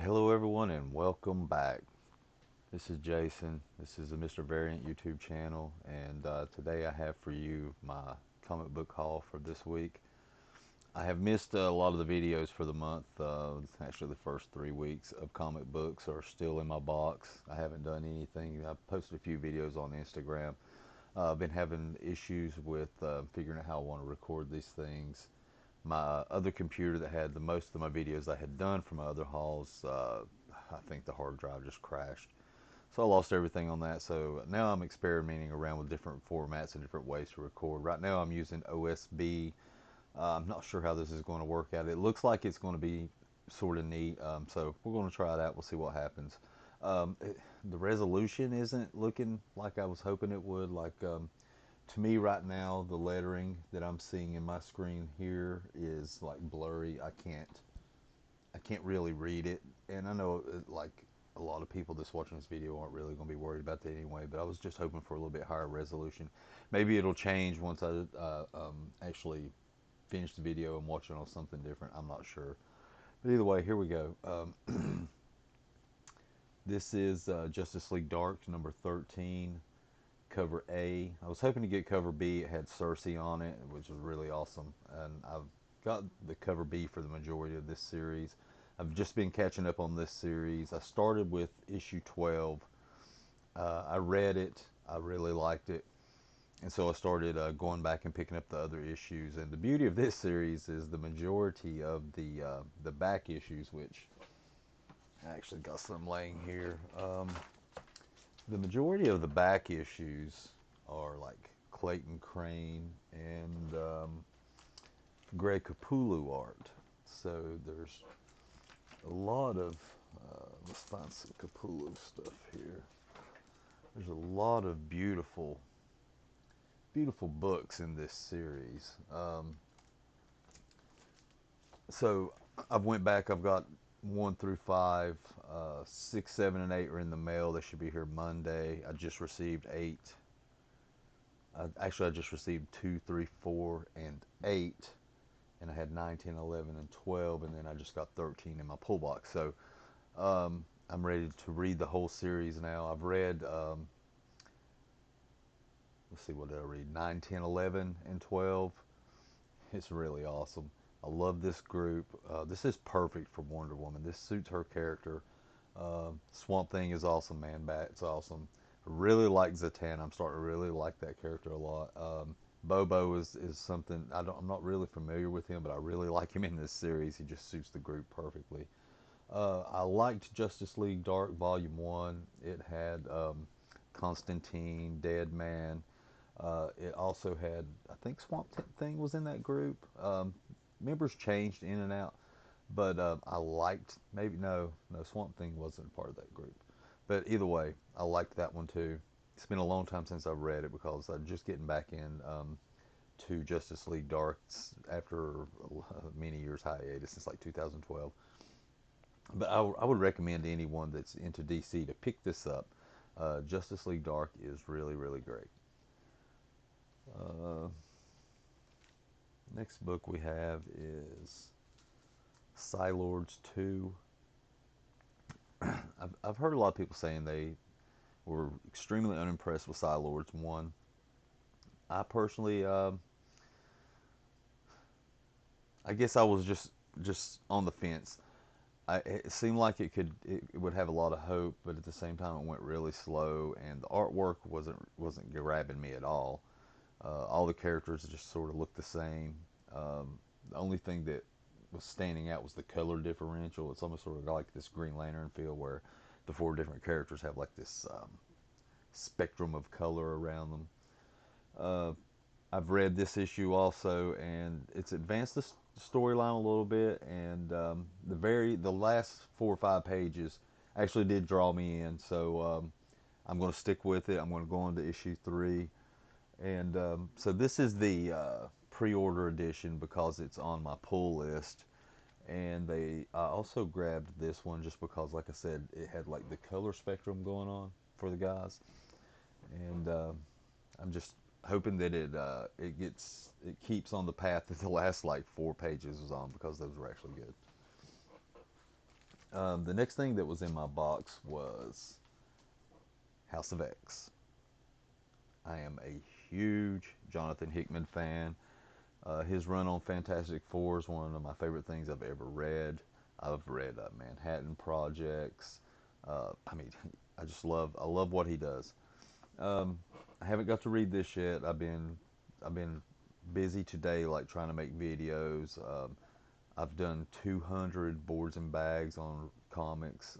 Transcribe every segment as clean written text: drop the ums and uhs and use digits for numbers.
Hello, everyone, and welcome back. This is Jason. This is the Mr. Variant YouTube channel, and today I have for you my comic book haul for this week. I have missed a lot of the videos for the month. Actually, the first 3 weeks of comic books are still in my box. I haven't done anything. I've posted a few videos on Instagram. I've been having issues with figuring out how I want to record these things. My other computer that had the most of my videos I had done for my other hauls, I think the hard drive just crashed. So I lost everything on that. So now I'm experimenting around with different formats and different ways to record. Right now I'm using OSB. I'm not sure how this is going to work out. It looks like it's going to be sort of neat. So we're going to try it out. We'll see what happens. The resolution isn't looking like I was hoping it would. To me right now, the lettering that I'm seeing in my screen here is like blurry. I can't really read it, and I know like a lot of people that's watching this video aren't really going to be worried about that anyway. But I was just hoping for a little bit higher resolution. Maybe it'll change once I actually finish the video and watch it on something different. I'm not sure, but either way, here we go. This is Justice League Dark number 13. Cover A. I was hoping to get cover B. It had Cersei on it, which was really awesome. And I've got the cover B for the majority of this series. I've just been catching up on this series. I started with issue 12. I read it. I really liked it. And so I started going back and picking up the other issues. And the beauty of this series is the majority of the back issues, which I actually got some laying here. The majority of the back issues are like Clayton Crane and Greg Capullo art. So there's a lot of, let's find some Capullo stuff here. There's a lot of beautiful, beautiful books in this series. So I've went back, I've got 1 through 5, 6, 7, and 8 are in the mail. They should be here Monday. I just received 8. Actually, I just received 2, 3, 4, and 8, and I had 9, 10, 11, and 12, and then I just got 13 in my pull box. So I'm ready to read the whole series now. I've read, let's see, what did I read? 9, 10, 11, and 12. It's really awesome. I love this group. This is perfect for Wonder Woman. This suits her character. Swamp Thing is awesome. Man Bat's awesome. I really like Zatanna. I'm starting to really like that character a lot. Bobo is something I'm not really familiar with him, but I really like him in this series. He just suits the group perfectly. I liked Justice League Dark Volume 1. It had Constantine, Dead Man. It also had, I think Swamp Thing was in that group. Members changed in and out, but I liked, maybe, no, Swamp Thing wasn't part of that group. But either way, I liked that one too. It's been a long time since I've read it because I'm just getting back in to Justice League Dark after many years hiatus since like 2012. But I would recommend to anyone that's into DC to pick this up. Justice League Dark is really, really great. Uh, Next book we have is Psylords 2. I've heard a lot of people saying they were extremely unimpressed with Psylords 1. I personally, I guess I was just on the fence. It seemed like it would have a lot of hope, but at the same time it went really slow, and the artwork wasn't grabbing me at all. All the characters just sort of looked the same. The only thing that was standing out was the color differential. It's almost sort of like this Green Lantern feel where the 4 different characters have like this spectrum of color around them. Uh, I've read this issue also, and it's advanced the storyline a little bit. And the last 4 or 5 pages actually did draw me in. So I'm going to stick with it. I'm going to go on to issue 3, and so this is the pre-order edition because it's on my pull list. And I also grabbed this one just because, like I said, it had like the color spectrum going on for the guys, and I'm just hoping that it keeps on the path that the last like 4 pages was on because those were actually good. The next thing that was in my box was House of X. I am a huge Jonathan Hickman fan. His run on Fantastic Four is one of my favorite things I've ever read. I've read Manhattan Projects. I mean, I love what he does. Um, I haven't got to read this yet. I've been busy today, like trying to make videos. I've done 200 boards and bags on comics.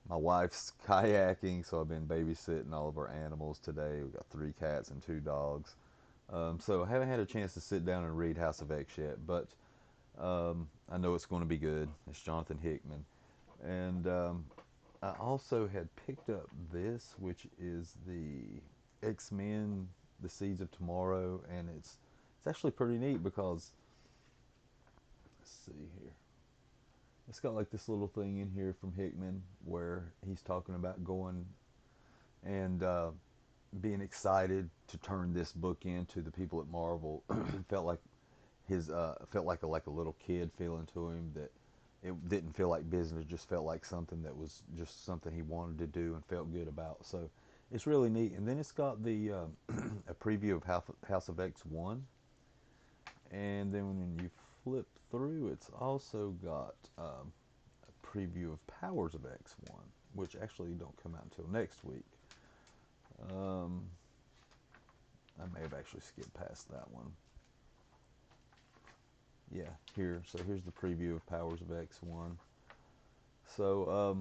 My wife's kayaking, so I've been babysitting all of our animals today. We've got 3 cats and 2 dogs. So I haven't had a chance to sit down and read House of X yet, but I know it's going to be good. It's Jonathan Hickman. And I also had picked up this, which is the X-Men, The Seeds of Tomorrow, and it's actually pretty neat because, let's see here. It's got like this little thing in here from Hickman where he's talking about going and being excited to turn this book into the people at Marvel. He felt like like a little kid feeling to him, that it didn't feel like business, just felt like something that was just something he wanted to do and felt good about. So it's really neat. And then it's got the a preview of House of X1, and then when you flip through, it's also got a preview of Powers of X1, which actually don't come out until next week. Um, I may have actually skipped past that one. Yeah, here. So here's the preview of Powers of X1. So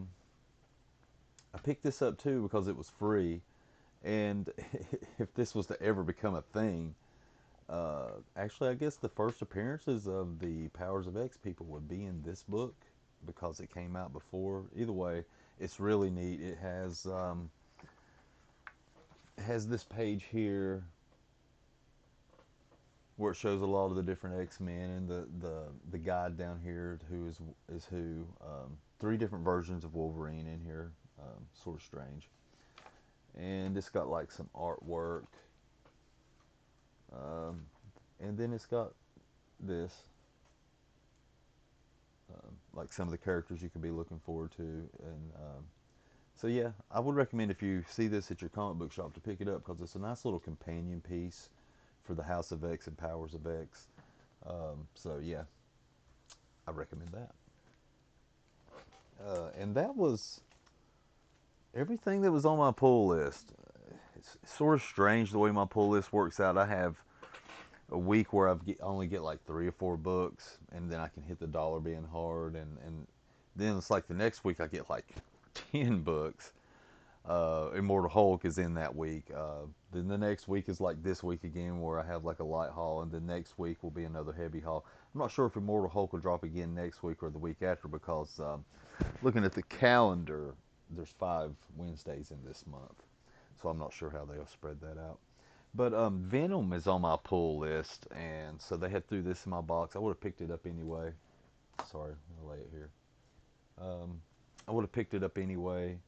I picked this up too because it was free, and if this was to ever become a thing, actually, I guess the first appearances of the Powers of X people would be in this book because it came out before. Either way, it's really neat. It has this page here where it shows a lot of the different X-Men, and the guide down here is who. 3 different versions of Wolverine in here, sort of strange. And it's got like some artwork, um, and then it's got this, like some of the characters you could be looking forward to, and so yeah, I would recommend if you see this at your comic book shop to pick it up because it's a nice little companion piece for the House of X and Powers of X. So yeah, I recommend that. And that was everything that was on my pull list. It's sort of strange the way my pull list works out. I have a week where only get like 3 or 4 books, and then I can hit the dollar being hard, and then it's like the next week I get like 10 books. Immortal Hulk is in that week. Then the next week is like this week again, where I have like a light haul, and then next week will be another heavy haul. I'm not sure if Immortal Hulk will drop again next week or the week after because looking at the calendar, there's 5 Wednesdays in this month, so I'm not sure how they'll spread that out. But Venom is on my pull list, and so they had threw this in my box. I would have picked it up anyway. Sorry, I'll lay it here. I would have picked it up anyway.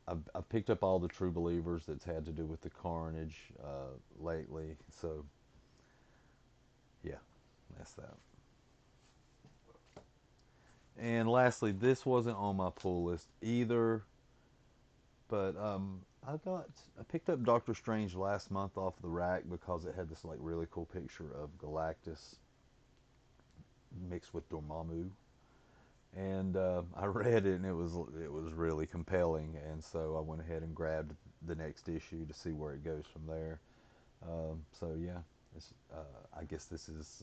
I've picked up all the True Believers that's had to do with the Carnage lately. So yeah, that's that. And lastly, this wasn't on my pull list either, but I picked up Doctor Strange last month off the rack because it had this like really cool picture of Galactus mixed with Dormammu, and I read it and it was really compelling, and so I went ahead and grabbed the next issue to see where it goes from there. So yeah, I guess this is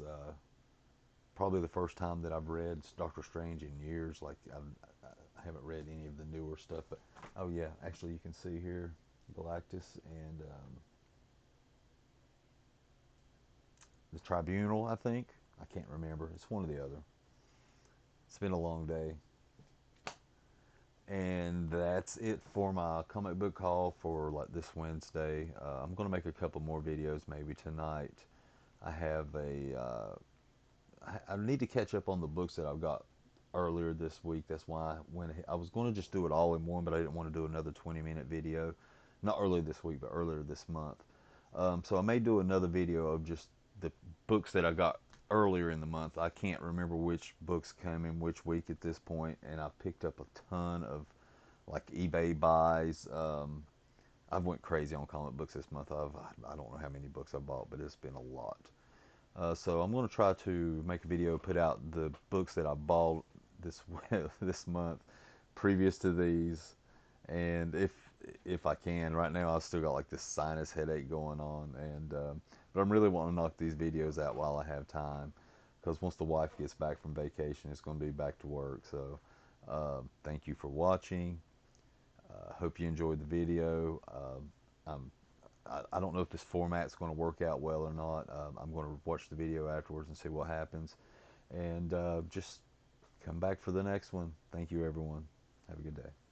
probably the first time that I've read Doctor Strange in years. Like I haven't read any of the newer stuff, but oh yeah, actually you can see here Galactus and the Tribunal. I think I can't remember. It's one or the other. It's been a long day. And that's it for my comic book haul for like this Wednesday. I'm gonna make a couple more videos maybe tonight. I have I need to catch up on the books that I've got earlier this week. That's why when I was going to just do it all in one, but I didn't want to do another 20-minute video. Not earlier this week, but earlier this month. So I may do another video of just the books that I got earlier in the month. I can't remember which books came in which week at this point, and I picked up a ton of like eBay buys. I've went crazy on comic books this month. I don't know how many books I bought, but it's been a lot. So I'm going to try to make a video, put out the books that I bought this this month, previous to these, and if I can. Right now, I've still got like this sinus headache going on, and but I'm really wanting to knock these videos out while I have time, because once the wife gets back from vacation, it's going to be back to work. So thank you for watching. Hope you enjoyed the video. I don't know if this format's going to work out well or not. I'm going to watch the video afterwards and see what happens. And just come back for the next one. Thank you, everyone. Have a good day.